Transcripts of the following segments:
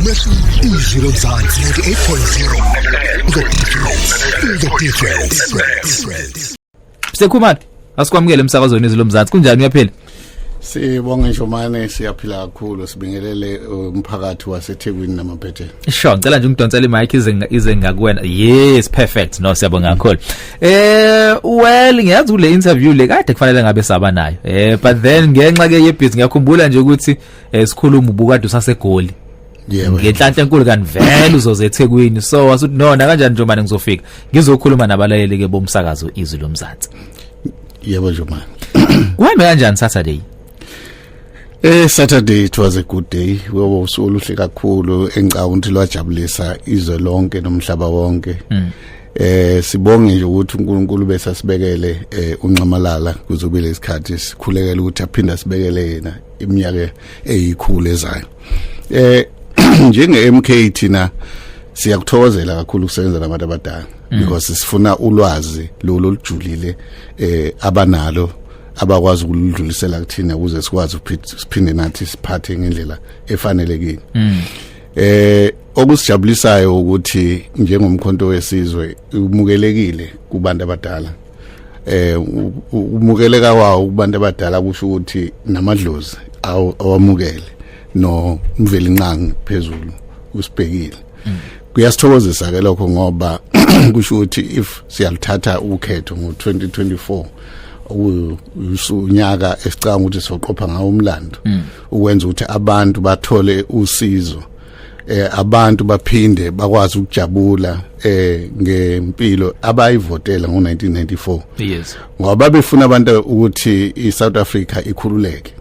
Izwi lomzansi 98.0 the difference. Msekhumalo asikwamukele emsakazweni Izwi lomzansi kunjani uyaphila? Sibonge Njomane siyaphila kakhulu sibingelele umphakathi waseThekwini namaphethe. Sure ngicela nje ungidonsele imic ize ngakuwena. Yes perfect no siyabonga kakhulu. Well ngiyazi kule interview le kade kufanele ngabe saba nayo. But then ngenxa ke yebhizi ngiyakhumbula nje ukuthi sikhuluma ubukade usasegoli. Yebo. Ngenhlanhla enkulu kanivele uzoze eThekwini so wasuthi nona kanjani Njomane ngizofika. Ngizokhuluma nabalaleli ke bomsakazo Izwi lomzansi. Yebo Njomane. Kuhambe kanjani Saturday? Saturday it was a good day. Wobo usuluhle kakhulu Nkawu lwajabulisa izwe lonke nomhlaba wonke. Sibonge nje ukuthi uNkulunkulu bese sibekele unqamalala kuzobile isikhathi sikhulekela ukuthi aphinda sibekele yena iminyaka eyikhulu ezayo. Njenge MK thina siyakuthokozela kakhulu ukusebenza nabantu abadala because sifuna ulwazi lolujulile abanalo abakwazi ukudlulisela kuthina ukuze sikwazi ukuphinde nathi siphathe ngendlela efanelekile. Okusijabulisayo ukuthi njengomkhonto wesizwe umukelekile kubantu abadala. Umukeleka kwawo kubantu abadala kusho ukuthi namadlozi awamukele no mvelinqangi phezulu usibhekile. Kuyasithokozisa ke lokho ngoba kusho ukuthi if siyalithatha ukhetho ngo2024 unyaka esicanga ukuthi soqopha ngawo umlando ukwenza ukuthi abantu bathole usizo abantu baphinde bakwazi ukujabula ngempilo abayivotela ngo1994. Yes. Ngoba befuna abantu ukuthi iSouth Africa ikhululeke.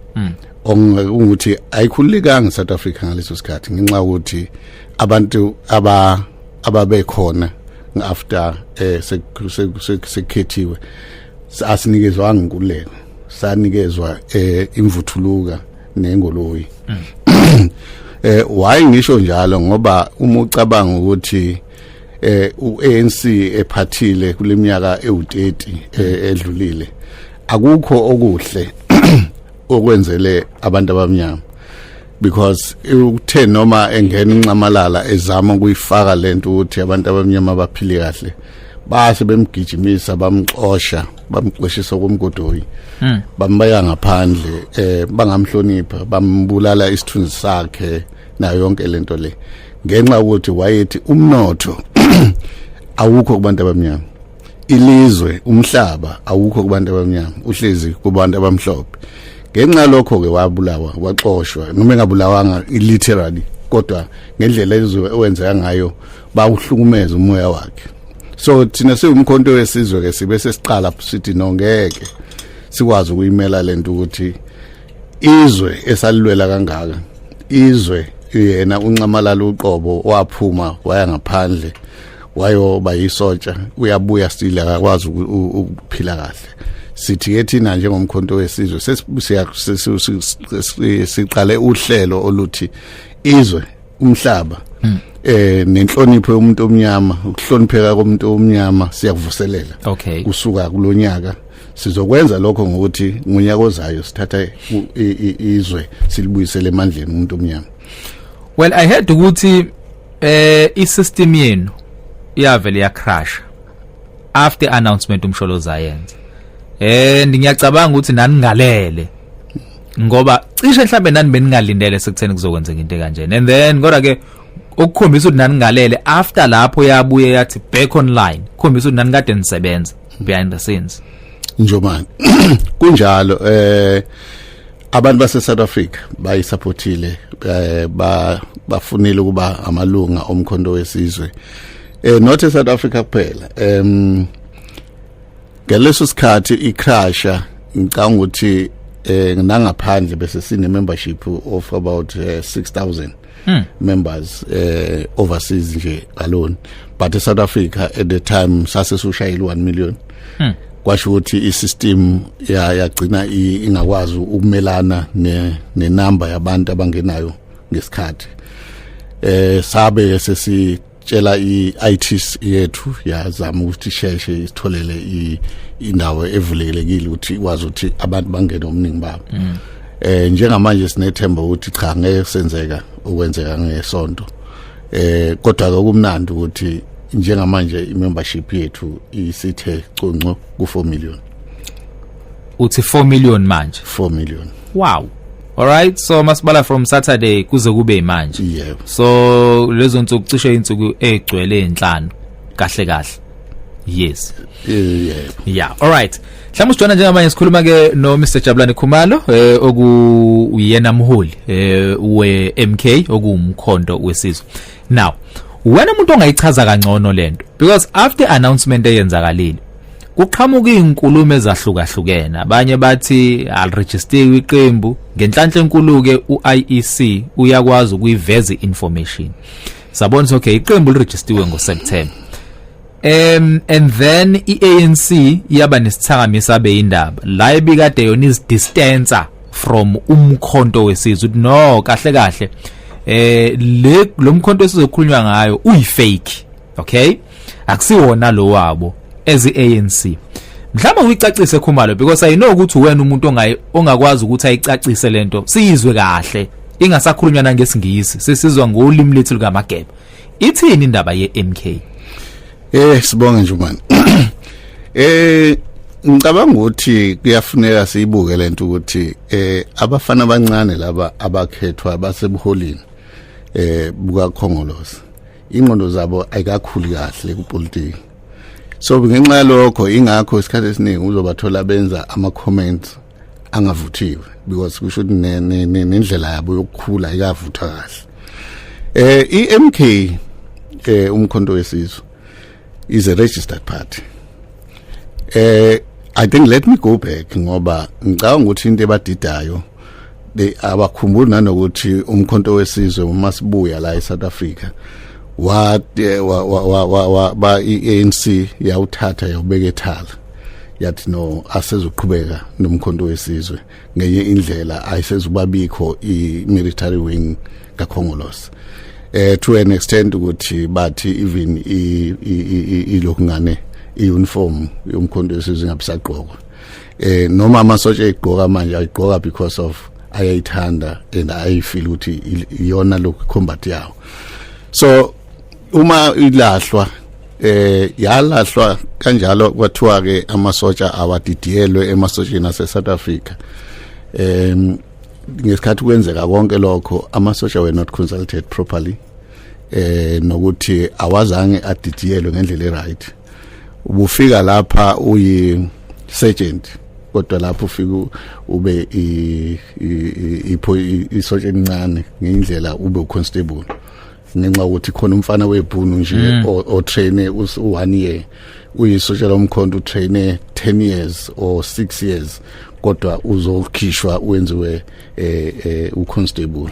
Ukuthi ayikhululekanga iSouth Africa ngaleso sikhathi ngenxa ukuthi abantu ababekhona after sekhethiwe asinikezwa ngenkululeko sanikezwa imvuthuluka nengoloyi. Why ngisho njalo ngoba uma ucabanga ukuthi uANC ephathile kuleminyaka ewu30 edlulile akukho okuhle okwenzele abantu abamnyama because uthe noma engena inqamalala ezama ukuyifaka lento ukuthi abantu abamnyama baphile kahle base bemgijimisa bamxosha bamqweshisa komgodoyi bambaya ngaphandle bangamhlonipha bambulala isithunzi sakhe na yonke lento le ngenxa ukuthi wayethi umnotho awukho kubantu abamnyama ilizwe umhlaba awukho kubantu abamnyama uhlezi kubantu abamhlophe ngenxa lokho ke wabulawa waxoshwa noma engabulawanga literally kodwa ngendlela ezwenza ngayo bawuhlukumeza umoya wakhe. So thina siwumkhonto wesizwe ke sibe sesiqala sithi nongeke sikwazi ukuyimela lento ukuthi izwe esalilwela kangaka izwe yena unqamalala uqobo waphuma waya ngaphandle wayoba yisotsha uyabuya stile akwazi ukuphila kahle. Sithi ke thina njengomkhonto wesizwe siqale uhlelo oluthi izwe umhlaba nenhlonipho yomuntu omnyama ukuhlonipheka komuntu omnyama siyakuvuselela. Okay. Kusuka kulonyaka sizokwenza lokho ngokuthi ngonyaka ozayo sithatha izwe silibuyisele emandleni umuntu omnyama. Well I heard ukuthi isystem yenu iyavele ya crash after announcement umsholoza yenza. Ngiyacabanga ukuthi nani ngalele ngoba cishe mhlambe nani beningalindele sekutheni kuzokwenzeka into kanjena and then kodwa ke ukukhombisa ukuthi nani ngalele after lapho yabuye yathi back online khombisa ukuthi nani kade nisebenza behind the scenes. Njomani kunjalo abantu base South Africa bayisupportile bafunile kuba amalunga omkhonto wesizwe not South Africa kuphela ngaleso sikhathi icrasha ngicanga ukuthi nangaphandle bese sine membership of about 6,000 members overseas nje alone but South Africa at the time sasesushayile 1 million. Kwasho ukuthi isystem yagcina ingakwazi ukumelana nenamba yabantu abangenayo ngesikhathi sabe sesitshela iITs yethu yazama ukuthi sheshe isitholele indawo evulekile ukuthi ikwazi ukuthi abantu bangene omningi babo. Njengamanje sinethemba ukuthi cha ngeke senzeka okwenzeka ngesonto kodwa kumnandi ukuthi njengamanje i-membership yethu isithe conco ku4 million. Uthi 4 million manje? 4 million. Wow. Alright, so masibala from Saturday kuze kube manje. Yeah. So lezo nsuku cishe insuku egcwele enhlanu kahle. Yes. Yeah. Alright. Mhlawumbe sijona njengamanje sikhuluma ke no Mr Jabulani Khumalo uyena mholi we MK okumkhonto wesizwe. Now, wena umuntu ongayichaza kangcono lento because after announcement eyenzakalile kuqhamuka izinkulumo ezahlukahlukene abanye bathi al register iqembu ngenhlanhla enkulu ke uIEC uyakwazi ukuyiveza information sabona okay iqembu liregistiwe ngoSeptember and then iANC yaba nesithangamisa beindaba la ebikade yona is distancer from umkhonto wesizwe no kahle lo mkhonto esizokhulunywa ngayo uyifake okay akusiwona lo wabo as iANC mhlawumbe uyicacise Khumalo because I know ukuthi wena umuntu ongakwazi ukuthi ayicacise lento sizwe kahle ingasakhulunywa nangesingisi sesizwa ngolimi lethu likaMageba ithini indaba yeMK. Sibonge nje man. Ngicabanga ukuthi kuyafuneka siyibuke lento ukuthi abafana abancane laba abakhethwa basebuholini buka Khongolose ingqondo zabo ayikakhuli kahle kupolitiki. So ngenxa yalokho ingakho isikhathi esiningi uzobathola benza ama comments angavuthiwe because kusho nendlela yabo yokukhula ayikavutha kahle. iMK umkhonto wesizwe is a registered party. I think let me go back ngoba ngicabanga ukuthi into ebadidayo abakhumbuli nanokuthi umkhonto wesizwe umasibuya la eSouth Africa ba iANC yawuthatha yawubeka ethala yathi no asezoqhubeka nomkhonto wesizwe ngenye indlela ayisezubabikho i-military wing kaKhongolose. To an extent ukuthi bathi even ilokungane iuniform yomkhonto wesizwe ngabisaqhokwa noma amasotsha egqoka manje ayigqoka because of ayayithanda and ayifeel ukuthi iyona lokhu combat yawo. So uma ilahlwa yalahlwa kanjalo kwathiwa ke amasotsha awadidiyelwe emasotsheni ase South Africa. Ngesikhathi kwenzeka konke lokho amasotsha were not consulted properly nokuthi awazange adidiyelwe ngendlela eright. Ubufika lapha uyi sergeant kodwa lapho ufika ube isotsha encane ngendlela ube uconstable ngenxa ukuthi khona umfana webhunu nje o train u1 year uyisotsha lomkhonto u train 10 years or 6 years kodwa uzokhishwa wenziwe uconstable.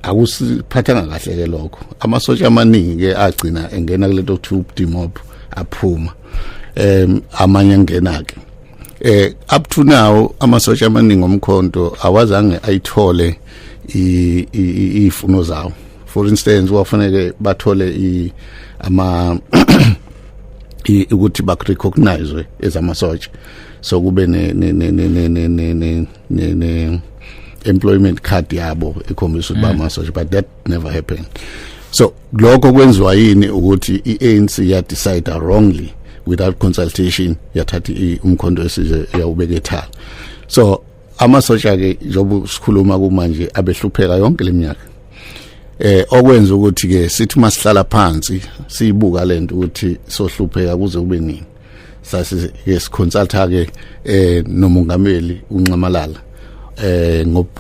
Akusiphathanga kahle ke lokho. Amasotsha amaningi ke agcina engena kulento tube demob aphuma amanye ngena ke up to now amasotsha amaningi omkhonto awazange ayithole ifuno zawo. For instance wafanele bathole ukuthi ba recognize as amasotsha so kube ne employment card yabo ekhombisa ukuthi bamasotsha but that never happened. So lokho kwenziwa yini ukuthi iANC ya decide wrongly without consultation yathathi umkhonto wesizwe yawubeka ethala. So amasotsha ke njobu sikhuluma kumanje abehlupheka yonke leminyaka. Okwenza ukuthi ke sithi masihlala phansi siyibuka lento ukuthi sohlupheka kuze kube nini. Sasi ke siconsulta ke nomongameli uNcamalala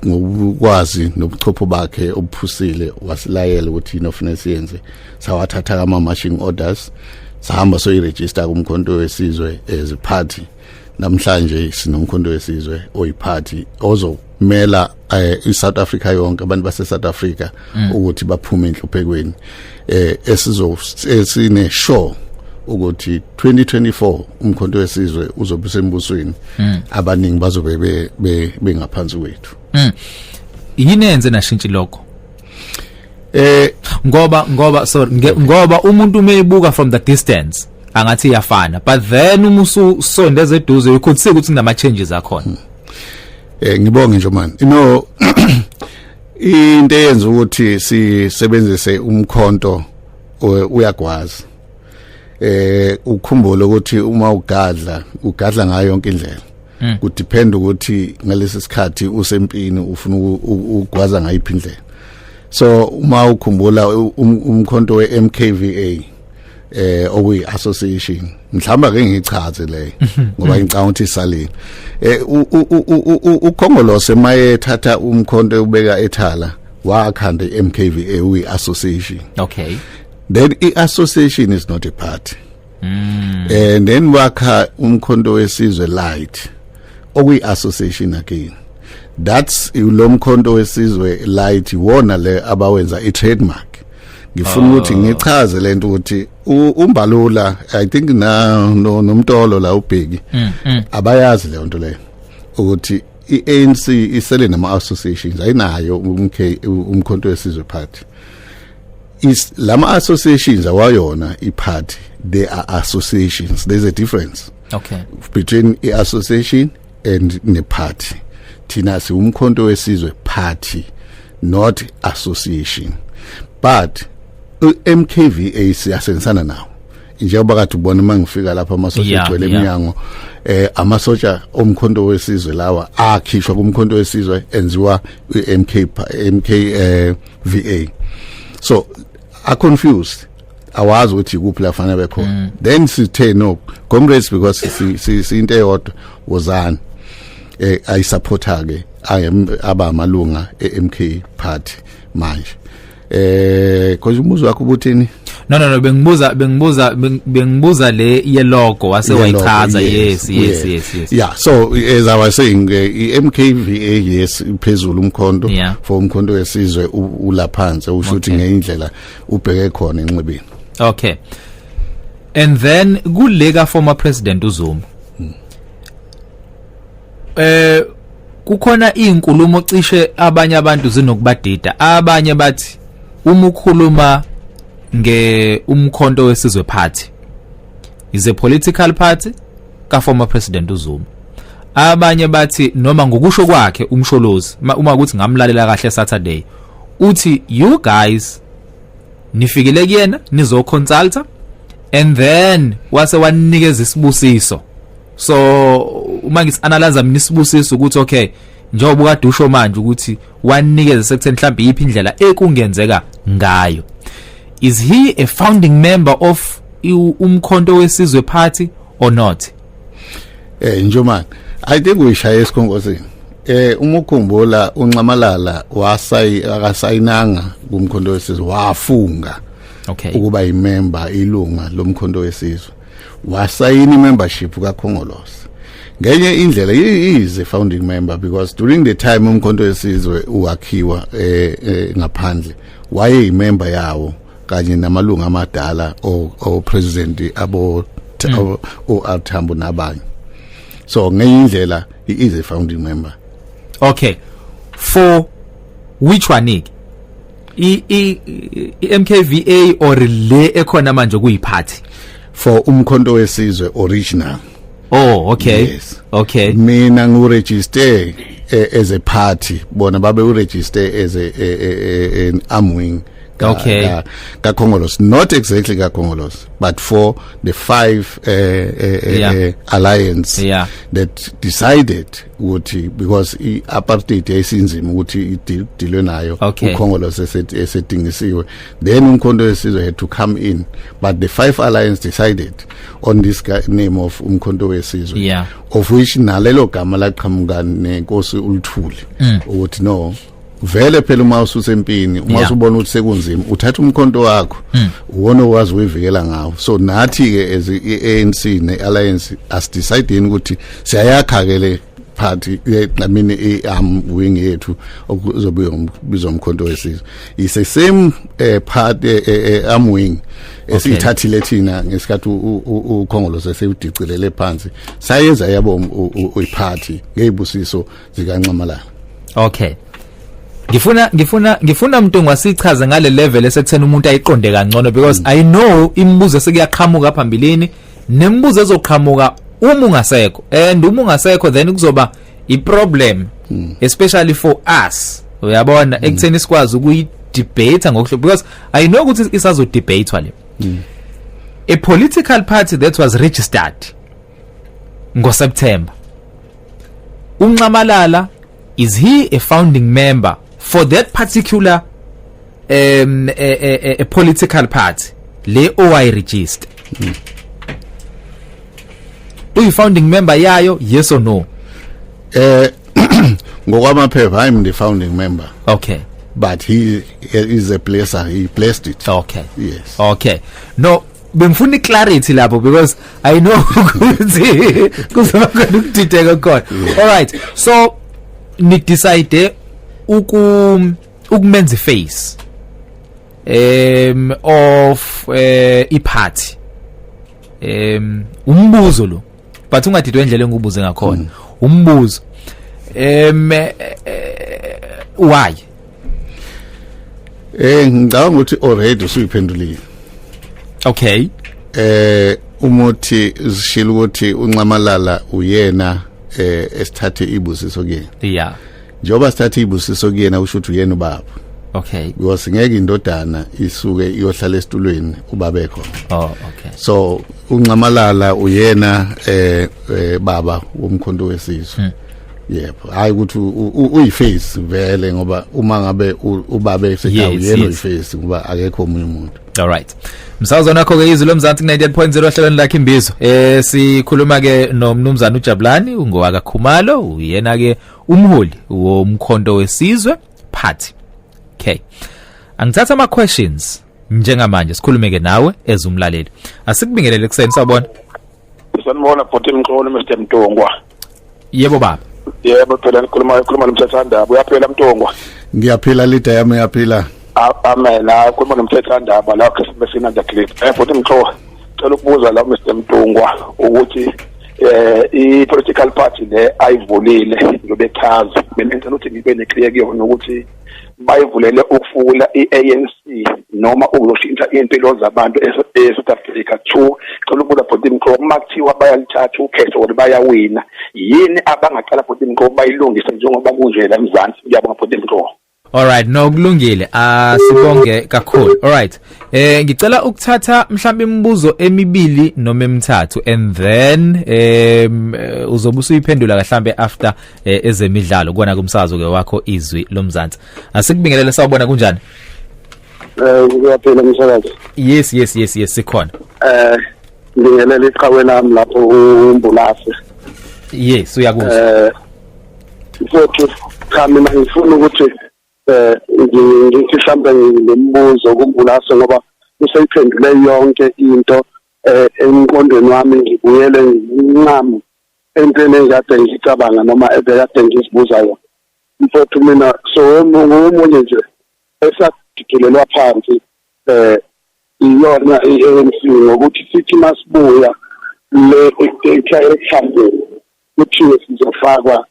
ngokwazi nobuchopho bakhe obuphusile wasilayela ukuthi inofuna siyenze sawathatha ama marching orders sahamba soyiregister kumkhonto wesizwe as a party. Namhlanje sinomkhonto wesizwe oyiphathi ozomela iSouth Africa yonke abantu base South Africa ukuthi baphume enhluphekweni esine sure ukuthi 2024 umkhonto wesizwe uzobe sembusweni abaningi bazobe bengaphansi kwethu. Yini enze nashintsha lokho? Ngoba umuntu umeyibuka from the distance angathi iyafana but then uma usondeze eduze you could see ukuthi kunama changes akhona. Ngibonge nje man into eyenza ukuthi sisebenzise umkhonto uyagwaza ukukhumbula ukuthi uma ugadla ngayo yonke indlela kudepend ukuthi ngalesi sikhathi usempini ufuna ukugwaza ngayiphi indlela. So uma ukhumbula umkhonto weMKVA okuyi association mhlamba ke ngichaze le ngoba ngicanga ukuthi isalini ukhongolose maye thatha umkhonto ubeka ethala wakhanda iMKVA uyi association. Okay. Then i-association is not a party. And then wakha umkhonto wesizwe light okuyi-association again. That's lo mkhonto wesizwe light wona le abawenza i-trademark. Ngifuna ukuthi ngichaze lento ukuthi umbalula I think nomtolo la ubheki abayazi le nto le ukuthi iANC isele nama associations ayinayo umkhonto wesizwe party. Is lama associations awayona iparty, they are associations. There's a difference between the association and the party. Thina si umkhonto wesizwe party, not association. But MKVA siyasensana nawo njengoba kade ubona mangifika lapha amasotsha egcwele eminyango amasotsha omkhonto wesizwe lawa akhishwa kumkhonto wesizwe enziwa MKVA. So are confused. Awazi ukuthi kuphi la fanele bekhona. Then sithe no comrades because si into eyodwa wozana I support ke aba amalunga eMK party manje. Because umuzi wakho ubuthini? No bengibuza le ye logo wase wayichaza. Yes. Yeah, so as I was saying iMKVA yes phezulu umkhonto for umkhonto wesizwe ulaphansi ushuthi ngeindlela ubheke khona enxebeni. Okay. And then kulega former president uZuma. Kukhona inkulumo cishe abanye abantu zinokubadida abanye bathi uma ukhuluma umkhonto wesizwe party is a political party ka former president uZuma. Abanye bathi noma ngokusho kwakhe uMxolisi uma ukuthi ngamlalela kahle Saturday uthi you guys nifikile kuyena nizo consulta and then wase wanikeza isibusiso. So uma ngisianalyze mina isibusiso ukuthi okay njengoba kade usho manje ukuthi wanikeza sekutheni mhlawumbe iphi indlela ekungenzeka ngayo. Is he a founding member of umkhonto wesizwe party or not? Njoman I think we share isikhongozini. Umukhumbula uNcamalala akasayinanga kumkhonto wesizwe wafunga ukuba imember ilunga lomkhonto wesizwe. Wasayini membership kaKhongolose. Ngenye indlela is a founding member because during the time umkhonto wesizwe uwakhiwa ngaphandle waye imember yawo kanye namalunga amadala o president abo Thambo nabanye. So ngenye indlela he is a founding member. Okay. For which one? MKVA or le ekhona manje kuyiparty? For umkhonto wesizwe original. Oh, okay. Yes. Okay. Mina ngiregister as a party. Bona babe uregister as an arm wing. Khongolose, not exactly Khongolose, but for the 5 alliance that decided ukuthi because apartheid yayisinzima ukuthi idilwe nayo uKhongolose esedingisiwe, then umkhonto wesizwe had to come in, but the 5 alliance decided on this name of umkhonto wesizwe, of which nalelo gama laqhamuka nenkosi uLuthuli ukuthi no vele phela uma ususempini uma usubona ukuthi sekunzima uthatha umkhonto wakho uwona wazi uyivikela ngawo. So nathi ke as iANC neAlliance as deciding ukuthi siyayakha ke le party I mean wing yethu okuzobizwa umkhonto wesizwe is the same party arm wing esithathile thina ngesikhathi uKhongolose sewudicilele phansi sayenza yabo uyiparty ngezibusiso zikaNcamalala. Okay. Ngifuna umuntu ngwasichaza ngale level esekuthena umuntu ayiqonde kangcono because I know imibuzo sekuyaqhamuka phambilini nemibuzo ezoqhamuka uma ungasekho and uma ungasekho then kuzoba I problem especially for us uyabona ekutheni sikwazi ukuyidebate ngokuhlobo because I know ukuthi isazo debate wale a political party that was registered ngo-September. Nkawu is he a founding member for that particular a political party le OI register? Uyi founding member yayo, yes or no? Ngokwamaphepha I'm the founding member. Okay. But he is a placer, he placed it. Okay. Yes. Okay. No, bengifuna clarity lapho because I know ukuthi kuzobakho ukudideka khona. All right. So ni decide ukumenza face of iparty umbuzo lo but ungadidwe indlela engubuze ngakhona umbuzo why ngicabanga ukuthi already usuyiphendulile. Okay. Umuthi zishilo ukuthi uNcamalala uyena esithathe ibusiso kuyena. Yeah. Njoba sithathe ibusiso kuyena usho ukuthi uyena ubaba. Okay. Because ngeke indodana isuke iyohlala esitulweni ubabe khona. Oh, okay. So uNcamalala uyena baba womkhonto wesizwe. Yebo, hayi ukuthi uyiface vele ngoba uma ngabe ubabe sekhaya uyena uyiface ngoba akekho omunye umuntu. All right. Msazwana nakho ke izwi lomzansi 98.0 hlelweni lakhe imbizo. Sikhuluma ke nomnumzana uJabulani ungowaka Khumalo, uyena ke umholi womkhonto wesizwe party. Okay. Angithatha ama questions njengamanje sikhulume ke nawe ezumlaleli. Asikubingelele kuseni sabona. Sanibona bhuti Mxolisi Mr Mtongwa. Yebo baba. Yebo phela ngikhuluma nomthethandaba. Uyaphela Mtongwa? Ngiyaphila lida yami yaphila. Amen. Ukhuluma nomthethandaba la besina the clip. Bhuti Mxolisi, cela ukubuza la Mr Mtongwa ukuthi i-political party le ayivulile ngobechaza. Mina ngicela ukuthi ngibe neclear kuyona ukuthi bayivulele ukufula i-ANC noma ukuzoshintsha impilo zabantu eSouth Africa. 2 cela ukubuza bhuti Mxolisi uma kuthiwa bayalithatha ukhetho ukuthi bayawina yini abangaqala bhuti Mxolisi bayilungise njengoba kunje la eMzansi. Ngiyabonga bhuti Mxolisi. All right, no kulungile. Sibonge kakhulu. All right. Ngicela ukuthatha mhlawumbe imibuzo emibili noma emithathu and then uzobe usuyiphendula kahlambe after ezemidlalo kona kumsazo ke wakho izwi lomzansi. Asikubingelele sawubona kunjani? Ngiyaphila msakazi. Yes sikhona. Ngibingelele iqhawe lami lapho uMbulase. Yes, uyakuzwa. Futhi cha mina ngifuna ukuthi ngithi mhlambe ngimbuzo kuMbulase ngoba useyiphendule yonke into emqondweni wami ngibuyele ngincamo entweni engade ngicabanga noma ebekade ngisibuza yona. Mfowethu mina so omunye nje esadidilelwa phansi iyona i-ANC ngokuthi sithi masibuya le campaign kuthiwe sizofakwa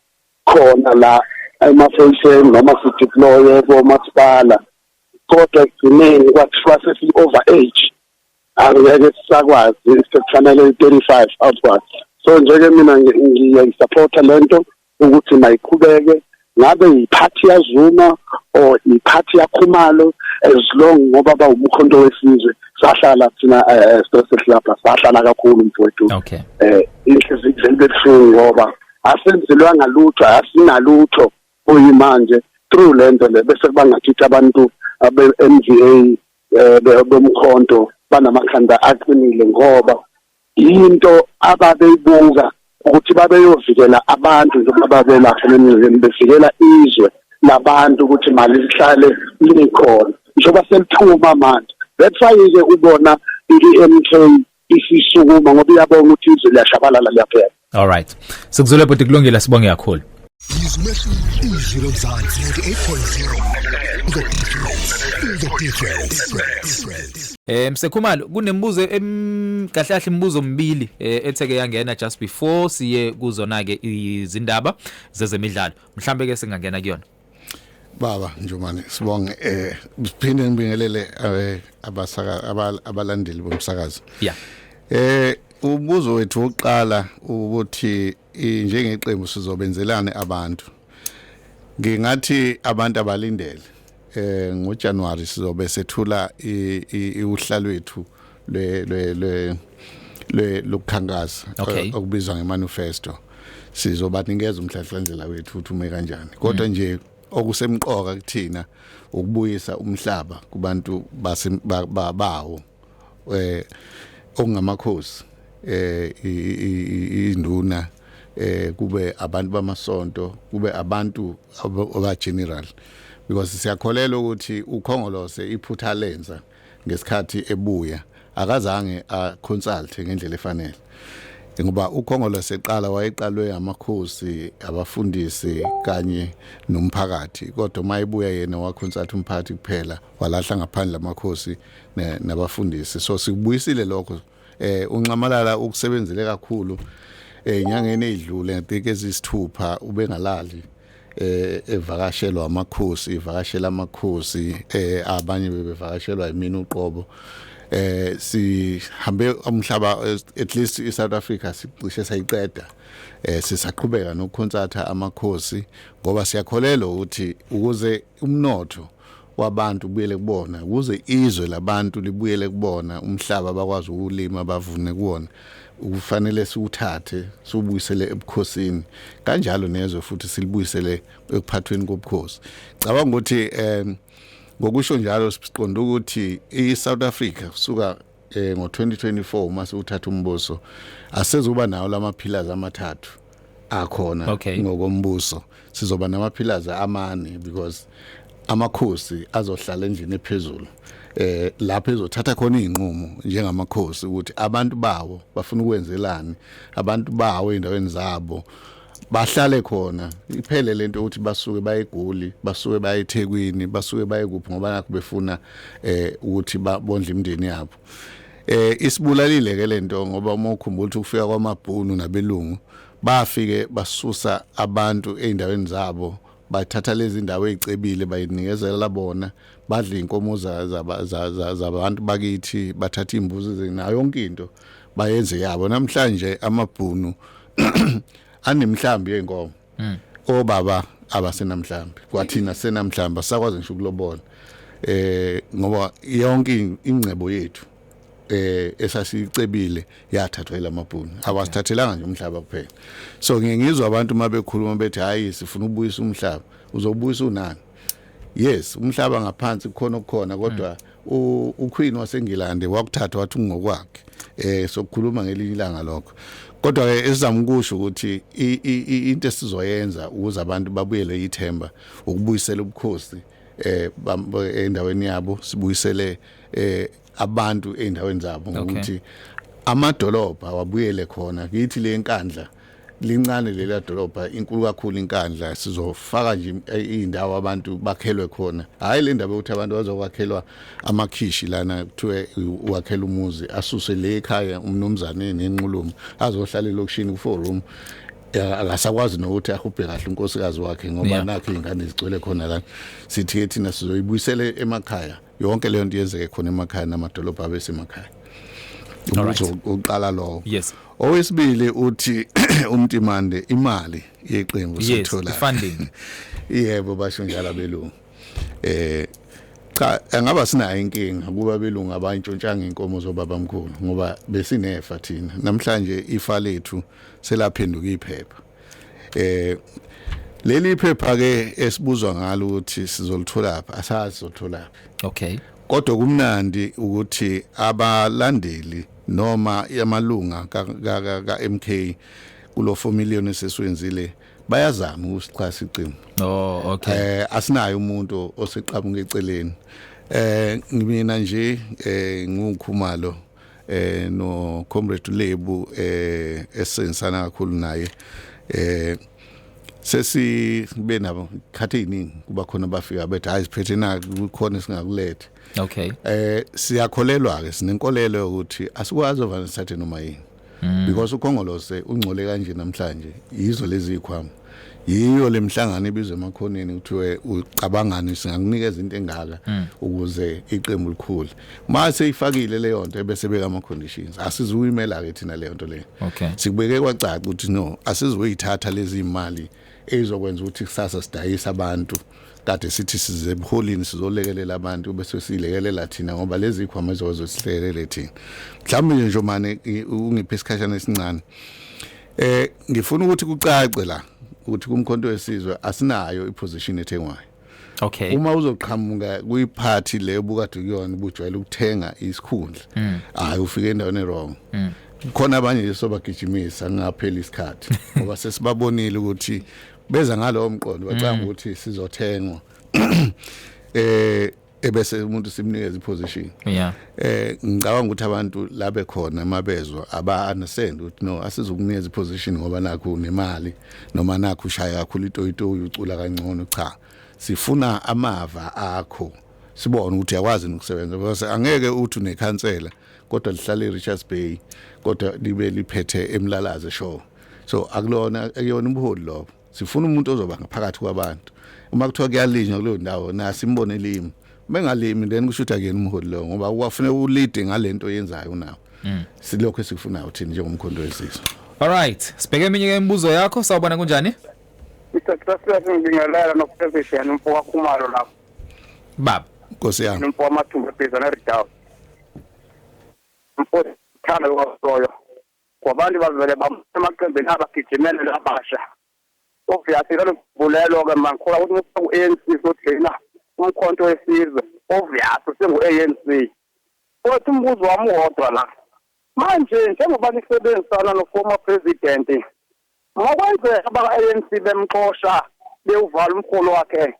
khona la emafeyiseni noma sideploye komasipala kodwa ekugcineni kwathiwa sesi-over age angeke sisakwazi sekufanele 35 outward. So njeke mina ngiyayisupporta lento ukuthi mayiqhubeke ngabe yiphathi yaZuma or yiphathi yaKhumalo as long ngoba bawumkhonto wesizwe sahlala thina Stressless lapha sahlala kakhulu mfowethu. Okay. Inhliziyo ebuhlungu ngoba asenzelwanga lutho asinalutho oyimanje through lento le bese bangakhitha abantu abe-MVA bomkhonto banamakhanda aqinile ngoba into ababeyibuka ukuthi babeyovikela abantu njengoba babelapha nemizini bevikela izwe labantu ukuthi mali lihlale likhona njengoba selithuma manje. That's why ke ubona i-MK isisukuma ngoba iyabonga ukuthi izwe liyashabalala liyaphela. All right. Sikuzole bhuti kulungile sibonge kakhulu. Izwi lomzansi 98.0 Msekhumalo kunembuzo kahle kahle imibuzo mbili etheke yangena just before siye kuzona ke izindaba zezemidlalo. Mhlambe ke singangena kuyona. Baba Njomani sibonge siphinde ngibingelele abalandeli bomsakazo. Yeah. Ubuzo wethu oqala ukuthi njengeqembu sizobenzelana abantu. ngingathi abantu abalindele ngoJanuary sizobe sethula uhlalo lwethu lokukhankasa okubizwa ngemanifesto. Sizobanikeza umhlahlandlela wethu ukuthi ume kanjani. Kodwa nje okusemqoka kuthina ukubuyisa umhlaba kubantu bawo okungamakhosi induna kube abantu bamasonto kube abantu aba general, because siyakholelwa ukuthi ukhongolose iphutha lenza ngesikhathi ebuya akazange consult ngendlela efanele, ngoba ukhongolose eqala wayeqalwe amakhosi abafundisi kanye nomphakathi, kodwa mayibuya yena wakhonsult umphakathi kuphela walahla ngaphandle amakhosi nabafundisi. So sikubuyisile lokho. Uncamalala ukusebenzele kakhulu inyangeni ezidlule ngeke ezisithupha ubengalali evakashelwa amakhosi, ivakashela amakhosi abanye bebevakashelwa yimini uqobo. Sihambe umhlaba at least eSouth Africa sicishe sayiqeda. Sisaqhubeka nokukhonsatha amakhosi ngoba siyakholelwa ukuthi ukuze umnotho wabantu ubuyele kubona, ukuze izwe labantu libuyele kubona, umhlaba bakwazi ukulima bavune kuwona, ukufanele siwuthathe sobuyisele ebukhosini, kanjalo nezwe futhi silibuyisele ekuphathweni kobukhosi. Cabanga ukuthi ngokusho njalo siqonda ukuthi iSouth Africa kusuka ngo2024 mase uthatha umbuso asezoba nawo lama-pillars amathathu akhona ngokombuso. Sizoba nama-pillars amane because amakhosi azohlala endlini ephezulu lapho ezothatha khona izinqumo njengamakhosi ukuthi abantu bawo bafuna ukwenzelani, abantu bawo endaweni zabo bahlale khona. Iphele lento ukuthi basuke bayeGoli, basuke bayeThekwini, basuke bayekuphi ngoba nakho befuna ukuthi bondle imndeni yabo. Isibulalile ke lento ngoba uma ukhumbula ukuthi ufika kwamabhunu nabelungu bafike basusa abantu eindaweni zabo, bathatha lezi ndawo ezicebile bayinikezela bona, badla inkomo zabantu bakithi, bathatha imbuzi zenayo yonke into bayenze yabo. Namhlanje amabhunu anemhlambi yenkomo. Obaba abasenamhlambi, kwathina senamhlamba sakwazi ngisho ukulobona ngoba yonke ingcebo yethu esasicebile yathathwa lamabhunu, awasithathelanga nje umhlaba kuphela. So ngiyengizwa abantu mabekhuluma bethi hayi sifuna ukubuyisa umhlaba. Uzobuyisa unani? Yes, umhlaba ngaphansi kukhona okukhona, kodwa uQueen waseNgilande wakuthatha wathi ungokwakhe. Sokukhuluma ngelinye ilanga lokho. Kodwa ke esizama ukusho ukuthi into esizoyenza ukuze abantu babuyele ithemba ukubuyisela ubukhosi endaweni yabo, sibuyisele abantu endaweni zabo ngokuthi amadolobha awabuyele khona. Kithi le nkandla lincane lela dolobha, inkulu kakhulu inkandla, sizofaka nje indawo abantu bakhelwe khona. Hayi le ndaba ukuthi abantu bazokwakhelwa amakhishi lana kuthiwe uwakhela umuzi asuse le ekhaya umnumzane nenqulumo azohlala elokushini ku4 room. Akasakwazi nokuthi ahubhe kahle unkosikazi wakhe ngoba nakho ingane zigcwele khona la. Sithi thina sizoyibuyisele emakhaya, yonke leyo nto yenzeke khona emakhaya namadolobha abesemakhaya. Uqala lo. Yes. Owesibili uthi umtimande imali yeqembu sithola. Yes, funding. Yebo basho njalo abelungu. Cha angaba sina inkinga kuba belungu abantshontshanga inkomo zobabamkhulu ngoba besinefa thina. Namhlanje ifa lethu selaphenduka iphepha. Leli phepha ke esibuzwa ngalo ukuthi sizolithola lapha, asazi sizothola lapha. Okay. Kodwa kumnandi ukuthi abalandeli noma yamalunga kaMK kulo 4 million eseswenzile bayazama ukusichasa icimo. Oh, okay. Asinayo umuntu oseqhamuka eceleni. Ngimina nje nguKhumalo no comrade Lebu esensana kakhulu naye. Sesibe nabo khathe iningi kuba khona bafika bethi hayi siphethe na kukhona singakulethe. Okay. Siyakholelwa ke sinenkolelo ukuthi asikwazi oversathe noma yini. Because ukhongolose ungcole kanje namhlanje yizo lezi ikhwama. yiyo lemhlangano ibizwe emakhoneni kuthiwe ucabangani singakunikeza into engaka ukuze iqembu likhule mase ifakile leyo nto bese beka ama conditions asizuyimela ke thina leyo nto leyo sikubeke kwacaca ukuthi no asizuyithatha lezi imali ezokwenza ukuthi kusasa sidayisa abantu kade sithi size ebuholini sizolekelela abantu bese silekelela thina ngoba lezi ikhwama ezozosihlelele thina mhlawumbe nje manje ungiphe isikhashana esincane ngifuna ukuthi kucace la ukuthi kumkhonto wesizwe asinayo iposition ethengwayo uma uzoqhamuka kuyiphathi leyo bukade kuyona ubujwayele ukuthenga isikhundla hayi ufike endaweni wrong khona abanye nje sobagijimisa ngaphela isikhathi ngoba sesibabonile ukuthi beza ngalowo mqondo bacanga ukuthi sizothengwa ebese umuntu simnikeza iposition ngicabanga ukuthi abantu labe khona emabezwa aba understand ukuthi no asizukunikeza iposition ngoba nakho nemali noma nakho ushaya kakhulu itoyitoyi ucula kangcono cha sifuna amava akho sibone ukuthi yakwazi ukusebenza because angeke uthi unekhansela kodwa lihlala eRichards Bay kodwa libe liphethe emlalaze show so akulona akuyona ubuholi lo sifuna umuntu ozoba ngaphakathi kwabantu uma kuthiwa kuyalinywa kuleyo ndawo nasimbone limi bengalimi then kusho ukuthi akuyena umholi lo ngoba uwafanele ulead ngalento yenzayo nawo silokho esikufunayo thina njengomkhondo wesizwe. Alright, sibheke eminye ke imibuzo yakho sawubona kunjani? Mr Stressless ngibingelela nokupresident Mfowethu Khumalo lapho. Baba, Nkosi yami. Mfowethu mathumbe phezana ridawo. Mfowethu thana lokho. Kwabantu bazivele bamaqembeni abagijimele labasha. Obviously lo bulelo ke mangikhola ukuthi ku-ANC sothina umkhonto wesizwe obviously sengu-ANC. Kodwa umbuzo wami wodwa la. Manje njengoba nisebenzisana no-former president ngokwenzeka abaka-ANC bemxosha bewuvala umkholo wakhe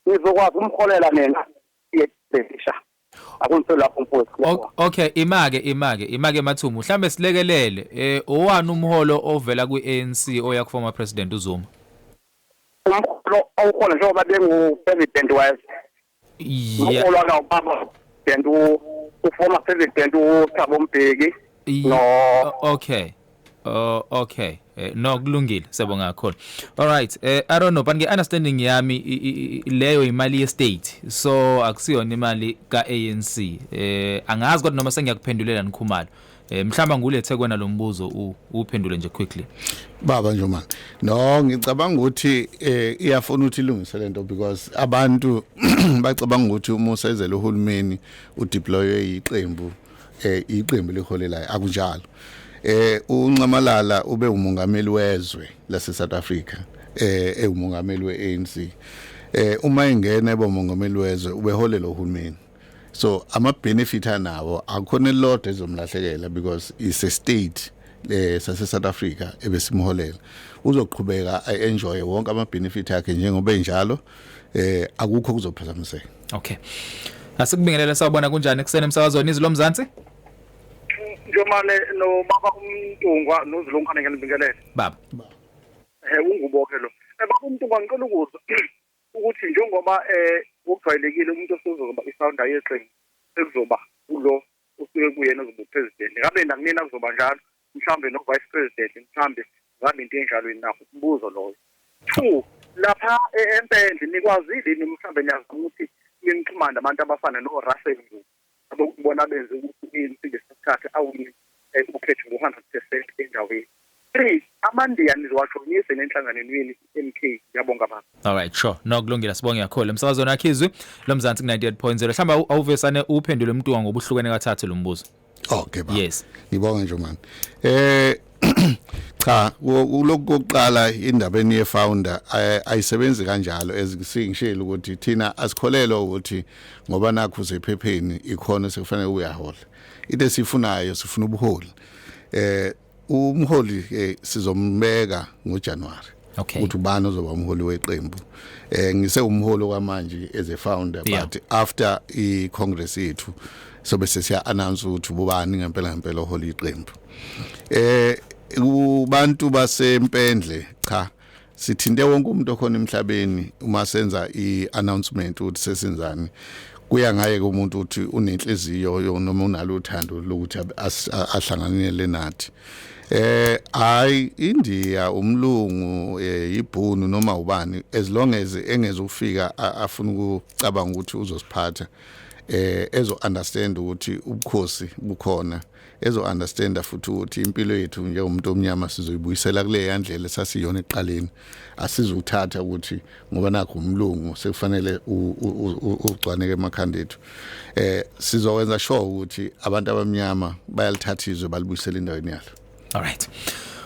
nizokwazi umkholela nina yebhesha akunto lapho mfowethu. Okay, imake Mathumu mhlambe silekelele owani umholo ovela ku-ANC oya ku-former president uZuma? Umholo awukhona njengoba bengu-president wase umholo akawubaba u-former president uThabo Mbeki no okay no kulungile siyabonga kakhulu. All right, I don't know but nge-understanding yami leyo imali ye-state so akusiyona imali ka-ANC angazi kodwa noma sengiyakuphendulela nikhumalo mhlamba ngulethe kwena lo mbuzo uphendule nje quickly. Baba nje manje no ngicabanga ukuthi iyafuna ukuthi ilungise lento because abantu bacabanga ukuthi uma usezele uhulumeni udeploye iqembu liholelayo akunjalo. Uncamalala ube umongameli wezwe lase South Africa umongameli we-ANC uma ingena ebomongameli wezwe ubeholela uhulumeni so ama benefit anawo akukhona lot ezomlahlekela because is a state sase South Africa ebesimholela uzoqhubeka enjoy wonke ama benefit akhe njengoba enjalo akukho kuzophazamiseka. Okay, asikubingelela sawubona kunjani kusene emsakazweni izwi lomzansi? Njomane no baba uMntungwa noZulu ngane nginibingelele. Baba. Ungubokhe lo. Baba uMntungwa ngicela ukuthi njengoba ukujwayelekile umuntu osozoba ifounder yeqembu ekuzoba ulo usuke kuyena ozoba president. Ngabe nakunina kuzoba njalo mhlambe no vice president mhlambe ngalento enjalo nakho umbuzo loyo. 2 lapha empendle nikwazile mhlambe nyazi ukuthi nixhumana abantu abafana no Russell abokubona benze ukuthi isikhathi awuni ukhetho ngo100% endaweni. 3 amandiya nizowashonise nenhlanganweni yeni MK yabonga baba. All right, sure. No kulungile sibonge kakhulu. Emsakazweni akhizwe lomzansi 98.0 hlamba awuvesane uphendule umuntu ngobuhlukene kathathu lo mbuzo. Okay baba. Yes. Ngibonga nje manje. Cha ulokuqala indabeni ye-founder ayisebenzi kanjalo ezisingishela ukuthi thina asikholelwa ukuthi ngoba nakho usephepheni ikhona sekufanele uyahola into esifunayo sifuna ubuholi umholi sizombeka ngoJanuary ukuthi ubani ozoba umholi weqembu ngise umholi kwamanje as a founder but after i-congress yethu sobe sesiya announce ukuthi ubani ngempela oholi iqembu kubantu basempendle cha sithinte wonke umuntu okhona emhlabeni uma senza iannouncement ukuthi sesenzani kuya ngaye kumuntu uthi unenhliziyo noma unalo uthando lokuthi ahlanganele nathi. Hayi India umlungu ibhunu noma ubani as long as engeze ufika afuna ukucabanga ukuthi uzosiphatha ezo understand ukuthi ubukhosi bukhona, ezo understand futhi ukuthi impilo yethu njengomuntu omnyama sizoyibuyisela kule yandlela esasiyona eqaleni, asizuthatha ukuthi ngoba nakho umlungu sekufanele ugcwaneke emakhanda ethu. Sizokwenza sure ukuthi abantu abamnyama bayalithatha izwe balibuyisela endaweni yalo. All right.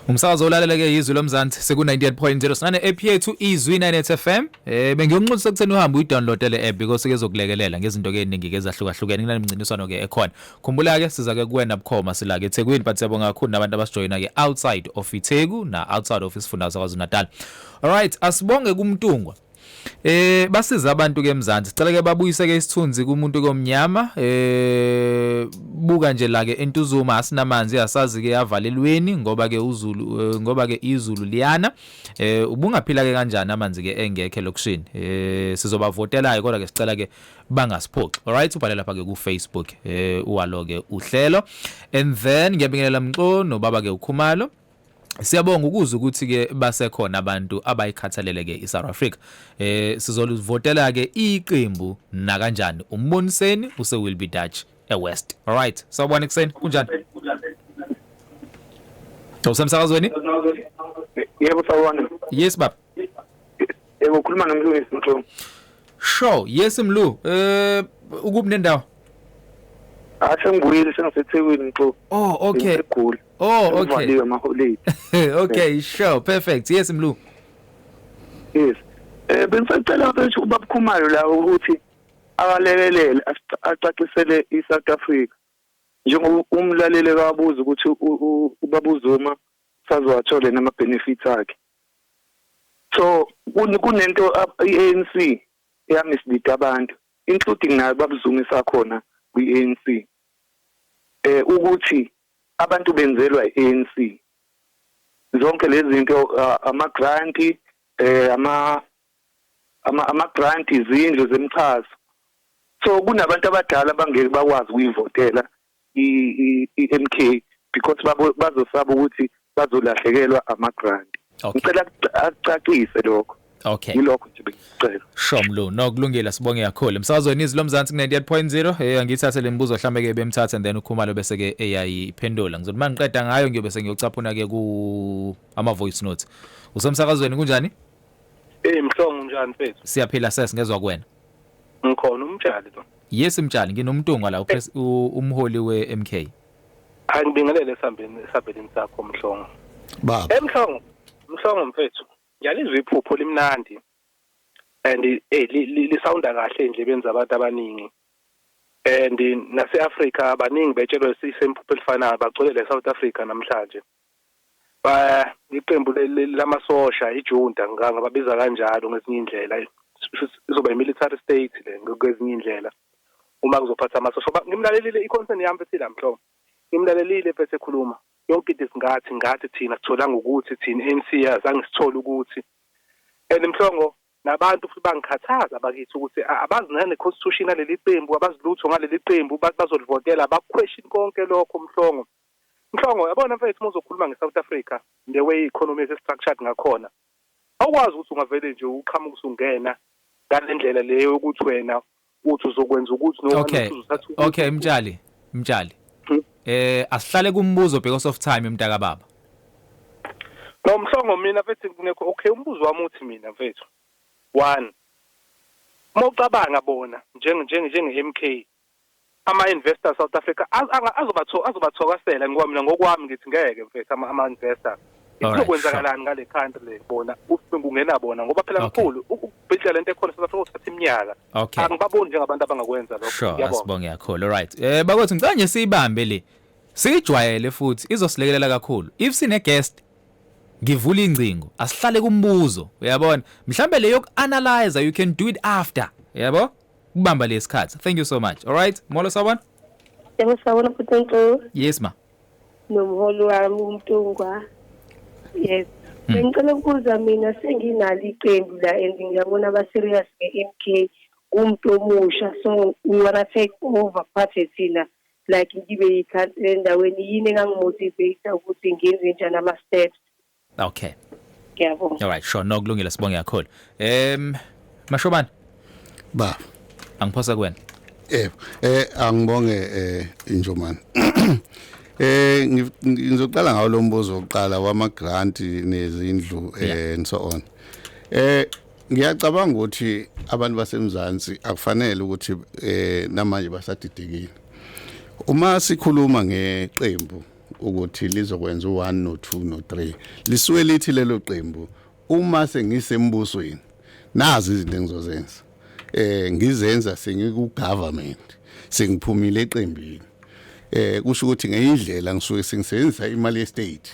Umsakazo olaleleke izwi lomzansi seku 98.0 sinane app yethu izwi 98 FM. Bengiyonxusa ukutheni uhambe uyidownload le app because kezokulekelela ngezinto ke eziningi ke ezahlukahlukene kunamgciniswano ke ekhona. Khumbula ke siza ke kuwena bukhoma sila ke eThekwini but siyabonga kakhulu nabantu abasijoyina ke outside of iTheku na outside of isifundazwe kwaZulu-Natal. All right, asibonge kumntungwa. Basiza abantu ke mzansi sicela ke babuyise ke isithunzi kumuntu komnyama buka nje la ke entuzuma asinamanzi asazi ke avalelweni ngoba ke uZulu ngoba ke izulu liyana ubungaphila ke kanjani amanzi ke engekho lokushini sizobavotela kodwa ke sicela ke bangasiphoxi. All right, ubhale lapha ke ku Facebook uwalo ke uhlelo and then ngiyabingelela Mxolisi nobaba ke uKhumalo. Siyabonga ukuzwa ukuthi ke basekhona abantu abayikhathalele ke iSouth Africa. Sizolivotela ke iqembu na kanjani umboniseni use will be Dutch eWest. All right. Sawubona kuseni kunjani? Usemsakazweni? Yebo sawubona. Yes baba. Yebo ukhuluma nomlungisi Mhlongo. Sure, yes Mlu. Ukuphi nendawo? Ngibuyile sengiseThekwini Mxolisi. Oh, okay. Oh, okay. Okay, sure, perfect. Yes Mlu. Yes. Bengisacela ukuthi ubaba Khumalo la ukuthi akalekelele acacisele iSouth Africa. Njengoba umlaleli kabuza ukuthi ubaba uZuma sazowathole nama benefits akhe. So kunento iANC yamislead abantu including nayo baba Zuma isakhona kwiANC. Ukuthi abantu benzelwa iANC zonke lezi zinto ama-grant ama-grant izindlu zemchazo. So kunabantu abadala abangeke bakwazi ukuyivotela iMK because bazosaba ukuthi bazolahlekelwa ama-grant. Ngicela acacise lokho. Okay. Yilokho nje bengicela. Shomlo nokulungela sibonge kakhulu. Emsakazweni izwi lomzansi 98.0 angithathe lembuzo mhlambe ke bemthatha and then uKhumalo bese ke eyayiphendula. Ngizothi mangiqeda ngayo ngiyobe sengiyocaphuna ke ku ama voice notes. Usemsakazweni kunjani? Mhlongo njani mfethu? Siyaphila sesingezwe kuwena. Ngikhona umtshali lo. Yes mtshali nginomntungwa la umholi weMK. Angibingelele esambeleni sakho Mhlongo. Baba. Mhlongo mfethu. Ngiyalizwa iphupho limnandi and lisounda kahle nje benza abantu abaningi and nase-Africa abaningi betshelwe sisemphupho elifanayo bagcwele le-South Africa namhlanje. Iqembu lamasosha ijunta ngababiza kanjalo ngezinye indlela izoba military state le ngezinye indlela uma kuzophatha amasosha. Ngimlalelile i-concern yami bethi la Mhlongo, ngimlalelile bese ekhuluma yonke into ngathi thina sitholanga ukuthi thina ANC yazange sithole ukuthi and Mhlongo nabantu futhi bangikhathaza bakithi ukuthi abazi nane constitution aleli qembu abazilutho ngaleli qembu bazolivotela bakuquestion konke lokho Mhlongo yabona mfethu uzokhuluma ngeSouth Africa the way economy is structured ngakhona awukwazi ukuthi ungavele nje uqhamuka usungena ngalendlela leyo ukuthi wena uthi uzokwenza ukuthi noma okay mtshali asihlale kumbuzo because of time mntaka baba. No Mhlongo mina mfethu okay umbuzo wami uthi mina mfethu 1 mawucabanga bona njenge MK ama investors South Africa azobathokasela ngoba mina ngokwami ngithi ngeke mfethu ama investors ikwenzakalani ngale country le bona ufungungena bona ngoba phela kakhulu ukubhidla lento ekhona South Africa uthatha iminyaka angibaboni njengabantu abangakwenza lokho. Yabona asibonge kakhulu. All right bakothi ngicanye siyibambe le sijwayele futhi izosilekelela kakhulu if sine guest ngivula incingo asihlale kumbuzo uyabona mhlambe le yokuanalyze you can do it after yabo kubamba lesikhathi. Thank you so much. All right molo sawubona. Yebo sawubona futhi. Yes ma. Nomholi wami umntungwa. Yes. Ngicela ukubuza mina senginalo iqembu la and ngiyabona aba serious ngeMK umuntu omusha, so we wanna take over part thina like ngibe yikhansela endaweni yini engangimotivate ukuthi ngenze njani ama steps. Okay. Ngiyabonga. All right, sure, nokulungile sibonge kakhulu. Mashobani ba angiphosa kuwena. Angibonge Njomani. Ngizoqala ngawo lo mbuzo oqala wama grant nezindlu and so on. Ngiyacabanga ukuthi abantu basemzansi akufanele ukuthi namanje basadidekile. Uma sikhuluma ngeqembu ukuthi lizokwenza u1 no 2 no 3 lisuke lithi lelo qembu uma sengisembusweni nazi izinto engizozenza ngizenza sengiku government sengiphumile eqembini kusho ukuthi ngeyindlela ngisuke sengisebenzisa imali ye state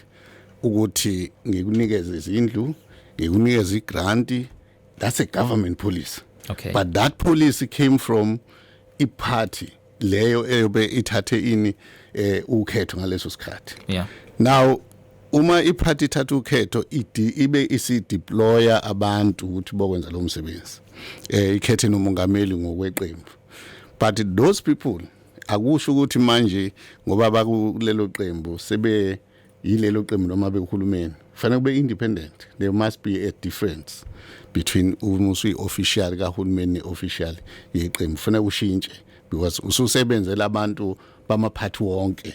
ukuthi ngikunikeze izindlu ngikunikeze igrant. That's a government policy. Okay. But that policy came from a party leyo eyobe ithathe ini ukhetho ngaleso sikhathi. Yeah. Now uma iparty ithatha ukhetho ibe isideploya abantu ukuthi bokwenza lo msebenzi. Ikhethe nomongameli ngokweqembu. But those people akusho ukuthi manje ngoba bakulelo qembu sebe yilelo qembu noma behulumeni fanele kube independent. There must be a difference between umusi official kahulumeni official yeqembu fanele ushintshe because ususebenzela abantu bamaphathi wonke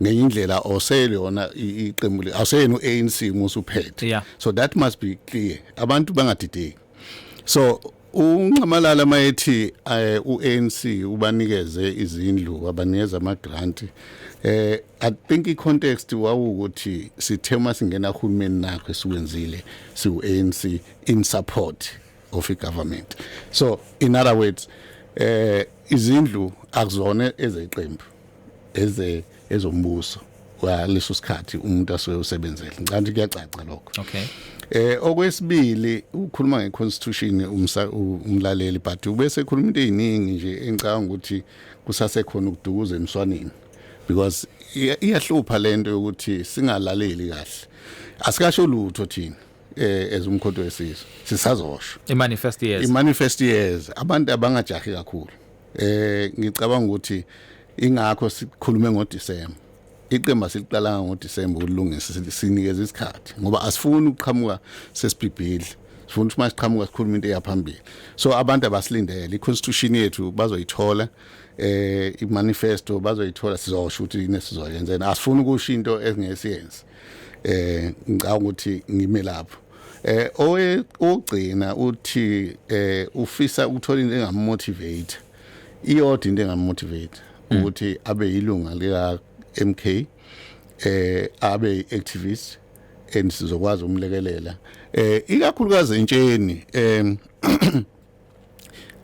ngenye indlela osele yona iqembu awuseyena uANC musuphethe. Yeah. So that must be clear abantu bangadideki. So unqamalala mayethi uANC ubanikeze izindlu abanikeza ama grant I think icontext wawukuthi sithema singena uhulumeni nakho esiwenzile siuANC in support of the government. So in other words izindlu akuzona ezeqembu ezombuso waleso sikhathi umuntu asuke usebenzele ngicanti kuyacaca lokho. Okay. Okwesibili ukukhuluma ngeconstitution umlaleli but ubese khuluma into eziningi nje engicabanga ukuthi kusasekhona ukudukuza emswaneni because iyahlupha lento ukuthi singalaleli kahle asikasho lutho thina ezumkhonto wesizwe sisazosho imanifest years abantu abangajahi kakhulu ngicabanga ukuthi ingakho sikhulume ngoDisemba iqemba siliqala ngoDisemba ukulungisa sinikeza isikhathi ngoba asifuni ukuqhamuka sesibhibhidla sifuna ukuthi masiqhamuka sikhuluma into eyaphambili so abantu abasilindele iconstitution yethu bazoyithola imanifesto bazoyithola sizosho ukuthi inesizoyenza asifuni ukusho into engesiyenzi ngicabanga ukuthi ngime lapho ogcina uthi ufisa ukuthola into engamotivate iyodwa into engamotivate ukuthi abe yilunga lika MK abe activist and sizokwazi umlekelela ikakhulukazi entsheni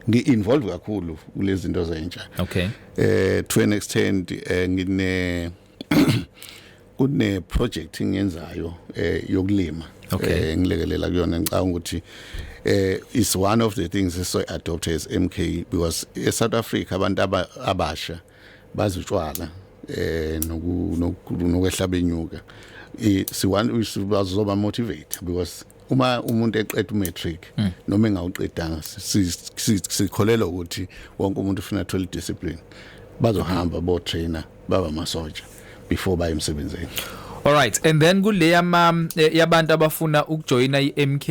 ngi-involve kakhulu kulezi zinto zentsha. Okay. To an extent kune project ngiyenzayo yokulima. Okay. Ngilekelela kuyona ngicabanga ukuthi is one of the things so adopted as MK because eSouth Africa abantu abasha bazitshwala nokwehla benyuka sizoba motivate because uma umuntu eqeda umatric noma engawuqedanga sikholela ukuthi wonke umuntu ufuna athola discipline bazohamba bo trainer baba masoja before baye emsebenzini. All right, and then kule yabantu abafuna ukujoina iMK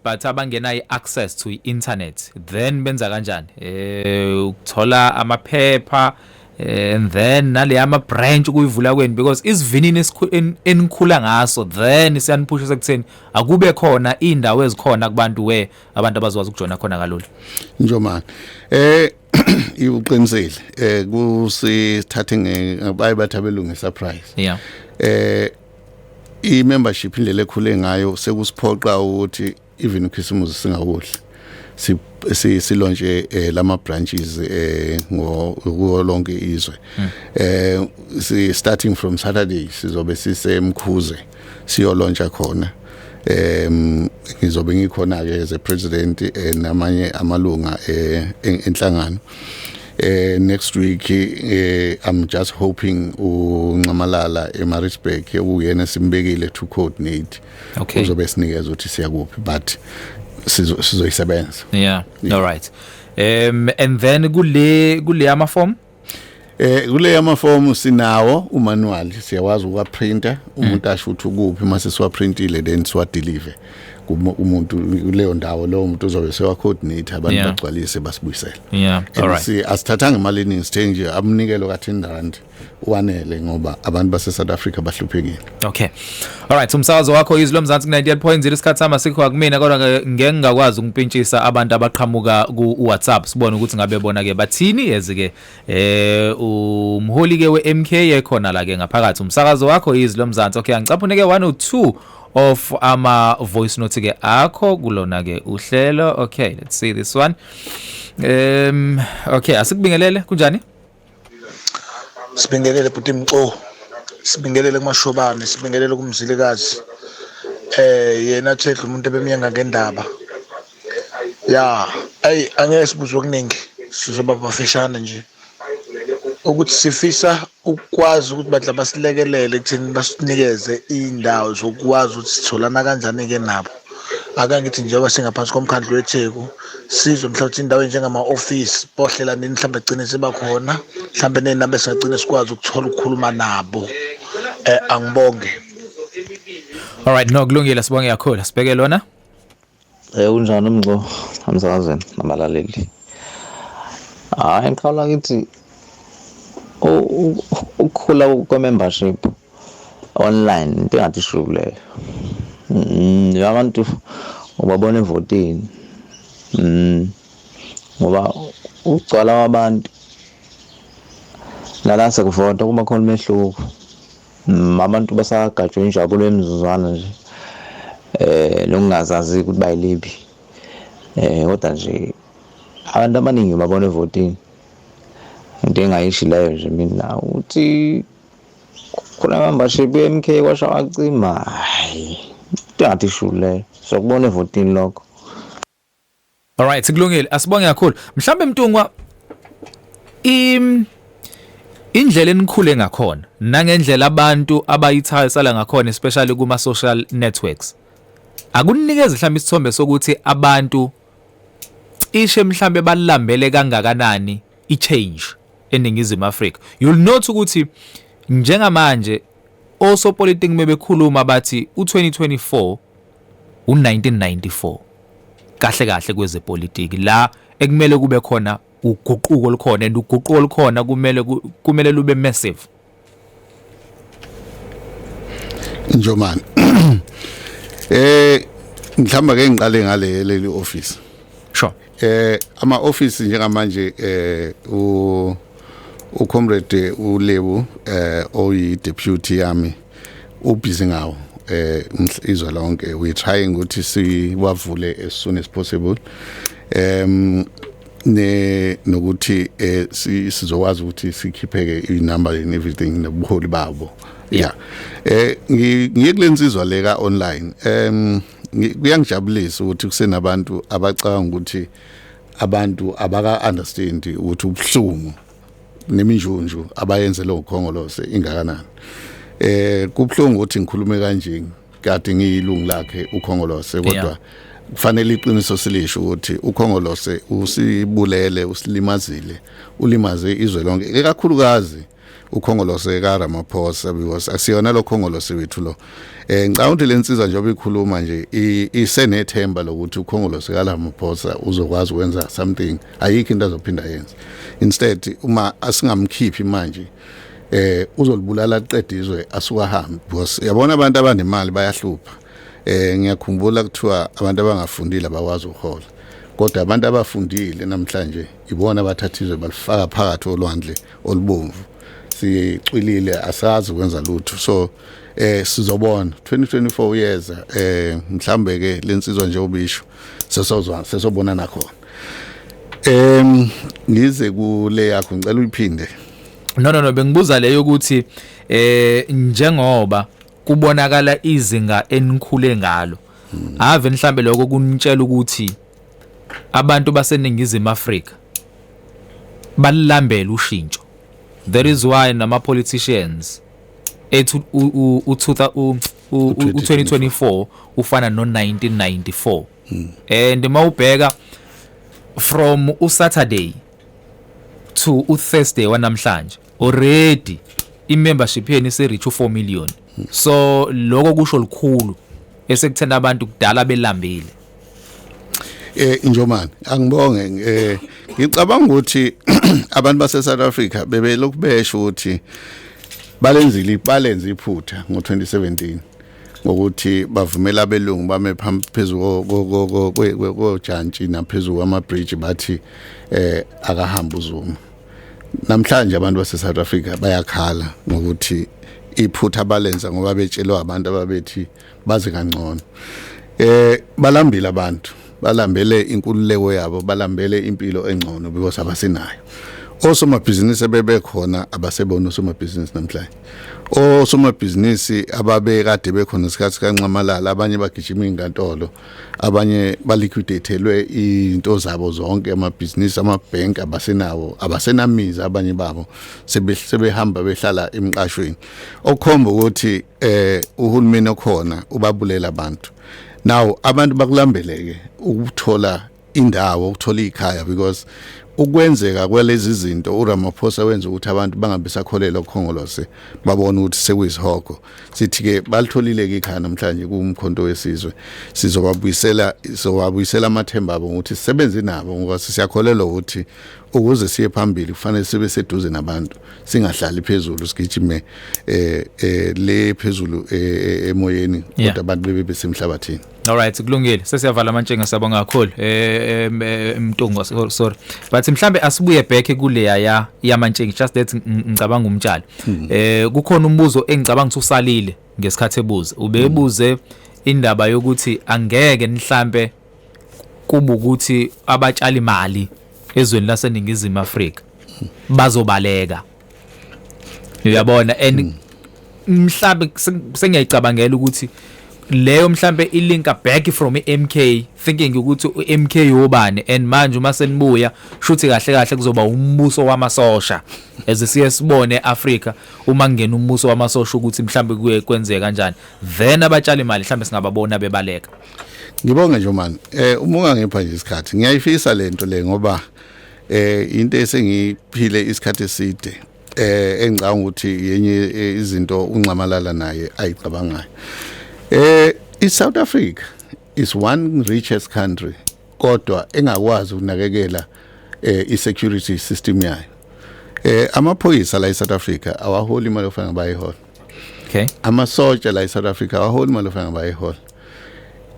but abangena iaccess to internet then benza kanjani ukuthola amaphepha and then nale ama branch kuyivula kweni because isivinini enikhula ngaso then siyanipusha sekutheni akube khona indawo ezikhona kubantu abantu abazwazi ukujoina khona kalula njomani iuqinisile kusithathe ngabaye bathabelunga surprise. Yeah. I-membership indlela ekhule ngayo sekusiphoqa ukuthi even uKhisimusi singawudli silonje lama branches ngo lonke izwe starting from Saturday sizobe sisemkhuze siyolonja khona ngizobe ngikhona ke as a president namanye amalunga enhlangano. Next week I'm just hoping uNcamalala eMaritzburg uyena simbekile to coordinate. Okay. Uzobe sinikeza ukuthi siyakuphi but sizoyisebenza. Yeah. All right. And then kule ama form kule amafomu sinawo umanual siyawazi ukuprinta umuntu asho ukuthi ukuphi mase siwaprintile then siwadeliver umuntu kuleyo ndawo lo umuntu uzobe sewa coordinate abantu bagcwalise basibuyisela alright asithathanga imali eningi stage amnikelo ka 10 rand wanele ngoba abantu base South Africa bahluphekile. Okay. Alright, umsakazo wakho izilo Mzansi 98.0 isikhathi sama sikho kumina kodwa ngeke ngakwazi ukumpintshisa abantu abaqhamuka ku WhatsApp sibone ukuthi ngabe bona ke bathini yezi ke umholi ke weMK ekhona la ke ngaphakathi umsakazo wakho izilo Mzansi. Okay, angicaphune ke 1 or 2 of ama voice note ke akho kulona ke uhlelo. Okay, let's see this one. Okay, asikubingelele kunjani? Sibingelele buti Mxo, sibingelele kumashobane, sibingelele kumzilikazi. Yena thekho umuntu ebemnyanga ngendaba. Ya, angeke sibuzo okuningi, sizoba bafishane nje. Ukuthi sifisa ukwazi ukuthi badla basilekelele ekutheni basinikeze indawo zokwazi ukuthi sitholana kanjani ke nabo. Aka ngithi njengoba singaphansi komkhandlu weTheku sizwe mhlawumbe indawo njengama office bohlela nini mhlawumbe egcine sebakhona mhlawumbe nenambe singagcine sikwazi ukuthola ukukhuluma nabo angibonge. Alright, no kulungile sibonge kakhulu sibheke lona. Unjani Mxo amsakazweni nabalaleli. Ngiqala ngithi ukukhula kwe-membership online into engathi ishubule. Abantu ubabona evotini ngoba ugcwala wabantu nala sekuvota kuba khona umehluko abantu basagajwe injabulo emizuzwana nje longazazi ukuthi bayiliphi kodwa nje abantu abaningi babona evotini into engayishileyo nje mina uthi khona membership yeMK washa wacima hayi ngathi shule sokubona evotini lokho. Alright, sikulungile asibonge kakhulu. Mhlambe Mtungwa indlela enikhule ngakhona nangendlela abantu abayithayisala ngakhona especially kuma social networks. Akunikeze mhlambe isithombe sokuthi abantu ishe mhlambe balambele kangakanani i-change eningizimu Afrika. You'll note ukuthi njengamanje osopolitiki mebekhuluma bathi u2024 u1994 kahle kwezepolitiki la ekumele kube khona uguquko olukhona and uguquko olukhona kumele lube massive. Njomani mhlamba ke ngiqale ngale leli office. Sure. Ama office njengamanje ucomrade uLebu oyi deputy yami ubhizi ngawo izwe lonke we trying ukuthi siwavule as soon as possible nokuthi sizokwazi ukuthi sikhipheke inumber and everything nobuholi babo. Yeah. Ngiyekulensizwa leka online kuyangijabulisa ukuthi kusenabantu abacanga ukuthi abantu abaka understand ukuthi ubuhlungu neminjunju abayenze lo khongolose ingakanani. Kubhlungu ukuthi ngikhulume kanje kade ngiyilungu lakhe ukhongolose kodwa kufanele iqiniso silisho ukuthi ukhongolose usibulele usilimazile ulimaze izwe lonke ekakhulukazi ukhongolose kaRamaphosa because asiyona lo khongolose wethu lo. Ngicabanga ukuthi lensiza njengoba ikhuluma nje isenethemba lokuthi ukhongolose kaRamaphosa uzokwazi ukwenza something ayikho into azophinda yenza. Instead uma asingamkhiphi manje uzolibulala aqede izwe asuka hamba because yabona abantu abanemali bayahlupha. Ngiyakhumbula kuthiwa abantu abangafundile abakwazi ukuhola kodwa abantu abafundile namhlanje ibona abathatha izwe balifaka phakathi olwandle olubomvu sicwilile asazi ukwenza lutho. So sizobona 2024 years mhlambe ke lensizwa nje obisho sesobona nakhona. Ngize kule yakho ngicela uyiphinde. No bengibuza leyo ukuthi njengoba kubonakala izinga enikhule ngalo ave mhlambe lokho kunitshela ukuthi abantu baseningizimu Afrika balilambela ushintsho. That is why nama politicians u2024 ufana no1994 and mawubheka from uSaturday to uThursday wanamhlanje already i-membership yeni se-reach 4 million. So lokho kusho likhulu esekuthena abantu kudala belambile. Njomani angibonge ngicabanga ukuthi abantu base South Africa bebelokhu besho ukuthi balenze iphutha ngo2017 ngokuthi bavumela abelungu bame phezulu kojantshi naphezulu kwama-bridge bathi akahamba uZuma. Namhlanje abantu base South Africa bayakhala ngokuthi iphutha balenza ngoba betshelwa abantu ababethi baze kangcono. Balambile abantu, balambele inkululeko yabo, balambele impilo engcono because abasenayo. Osomabhizinisi bebekhona abasebona osomabhizinisi namhlanje. Osomabhizinisi ababekade bekhona isikhathi kaNcamalala, abanye bagijima inkantolo, abanye baliquidathelwe into zabo zonke, amabhizinisi, amabhenki abasenawo, abasenamiza abanye babo sebehamba behlala emqashweni. Okukhomba ukuthi uhulumeni okhona ubabulela abantu. Now abantu bakulambeleke ukuthola indawo, ukuthola ikhaya because ukwenzeka kwalezi zinto uRamaphosa wenza ukuthi abantu bangabe sakholelwa ukukhongolose babona ukuthi sekuyisihogo. Sithi ke balitholile ikhaya namhlanje kumkhonto wesizwe, sizobabuyisela amathemba abo ukuthi sisebenze nabo ngoba siyakholelwa ukuthi ukuze siye phambili kufanele sibe seduze nabantu, singahlali phezulu sigijime le phezulu emoyeni kodwa abantu bebe besemhlabathini. All right, kulungile. Sesiyavala amantshenge sabonga kakhulu. Mtungo sorry. But mhlambe asibuye back kule yamantshenge just that ngicabanga umtshali. Kukhona umbuzo engicabanga ukuthi usalile ngesikhathi ebuza. Ubebuze indaba yokuthi angeke mhlambe kuba ukuthi abatshali imali ezweni laseNingizimu Afrika bazobaleka. Uyabona and mhlambe sengiyacabangela ukuthi leyo mhlambe ilinka back from MK thinking ukuthi uMK yobani and manje uma senibuya shuthi kahle kuzoba umbuso wamasosha as siyasibone eAfrica uma ngena umbuso wamasosha ukuthi mhlambe kuye kwenzeka kanjani then abatshali imali mhlambe singababona bebaleka. Ngibonge nje man uma ungangipha nje isikhathi ngiyayifisa lento le ngoba into esengiphile isikhathi eside engicanga ukuthi yenye izinto uNcamalala naye ayicabangayo. South Africa is one richest country kodwa engakwazi ukunakekela i-security system yayo. Amaphoyisa la eSouth Africa awaholi imali ofana bayihola. Okay. Amasotsha la eSouth Africa awaholi imali ofana bayihola.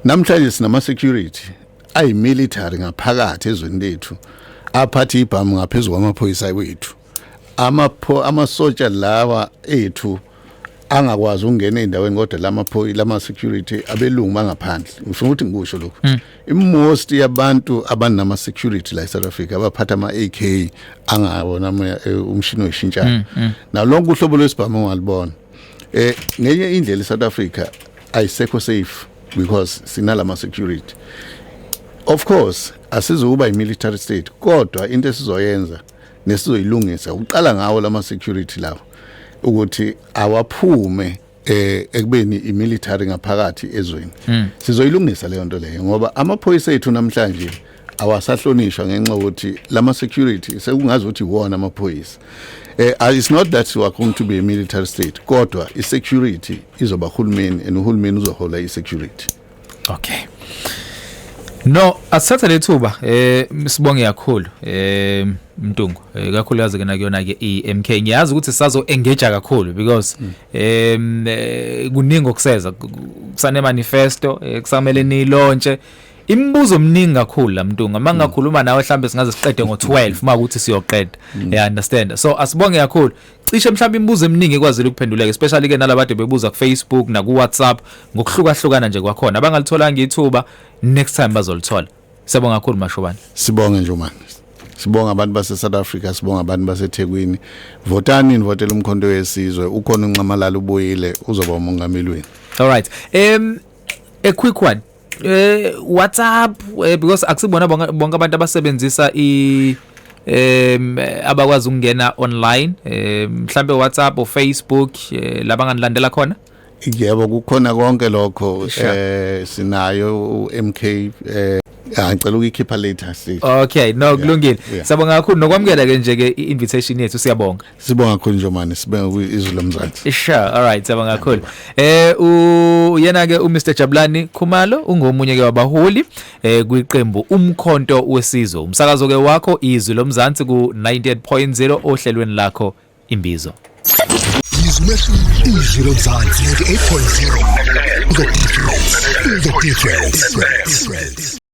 Namhlanje sinama security ayi-military ngaphakathi ezweni lethu aphathi ibhamu ngaphezulu kwamaphoyisa wethu. Amasotsha lawa ethu angakwazi ukungena endaweni kodwa lama security abelungu bangaphandle. Ngifuna ukuthi ngikusho lokho. Most yabantu abanama security la eSouth Africa abaphatha ama AK angabona umshini weshintsha. Na lonke uhlobo lwesibhamu ngalibona. Ngenye indlela eSouth Africa ayisekho safe because sinalama security. Of course asizuba i-military state kodwa into esizoyenza nesizoyilungisa uqala ngawo lama security lawo ukuthi awaphume ekubeni i-military ngaphakathi ezweni. Sizoyilungisa leyo nto leyo ngoba amaphoyisa ethu namhlanje awasahlonishwa ngenxa ukuthi lama security sekungazi ukuthi wona amaphoyisa. It's not that we are going to be a military state kodwa i-security izoba uhulumeni and uhulumeni uzohola i-security. Okay. No, asatha lethuba sibonge kakhulu Mtungu kakhulu yazi ke nakuyona ke iMK ngiyazi ukuthi sisazo engage kakhulu because kuningi okuseza kusane manifesto kusamele ni launch imibuzo omningi kakhulu la Mtungu mangakhuluma nawe mhlambe singaze siqede ngo12 makuthi siyoqeda understand so asibonge kakhulu cishe mhlambe imibuzo eminingi ekwazile ukuphenduleka especially ke nalabade bebuza ku Facebook na ku WhatsApp ngokuhlukahlukana nje kwakhona abangalithola ngithuba next time bazolithola. Sibonga kakhulu Mashobani. Sibonge nje man. Sibonga abantu base South Africa, sibonga abantu base Thekwini. Votani nivotela umkhonto wesizwe. Ukhona uNcamalala ubuyile uzoba umongameli wenu. All right. A quick one. WhatsApp because akusibona bonke abantu abasebenzisa abakwazi ukungena online mhlambe WhatsApp or Facebook labanganilandela khona. Yebo kukhona konke lokho sinayo MK ngicela ukuyikhipha later sis. Okay, no kulungile. Sabonga kakhulu nokwamukela ke nje ke invitation yethu siyabonga. Sibonga kakhulu nje manje sibonga kuizulu lomzansi. Sure, all right, sabonga kakhulu. Yena ke uMr Jabulani Khumalo ungomunye ke wabaholi kwiqembu umkhonto wesizwe. Umsakazo ke wakho izwi lomzansi ku 98.0 ohlelweni lakho imbizo. Izwi lomzansi 98.0 the difference.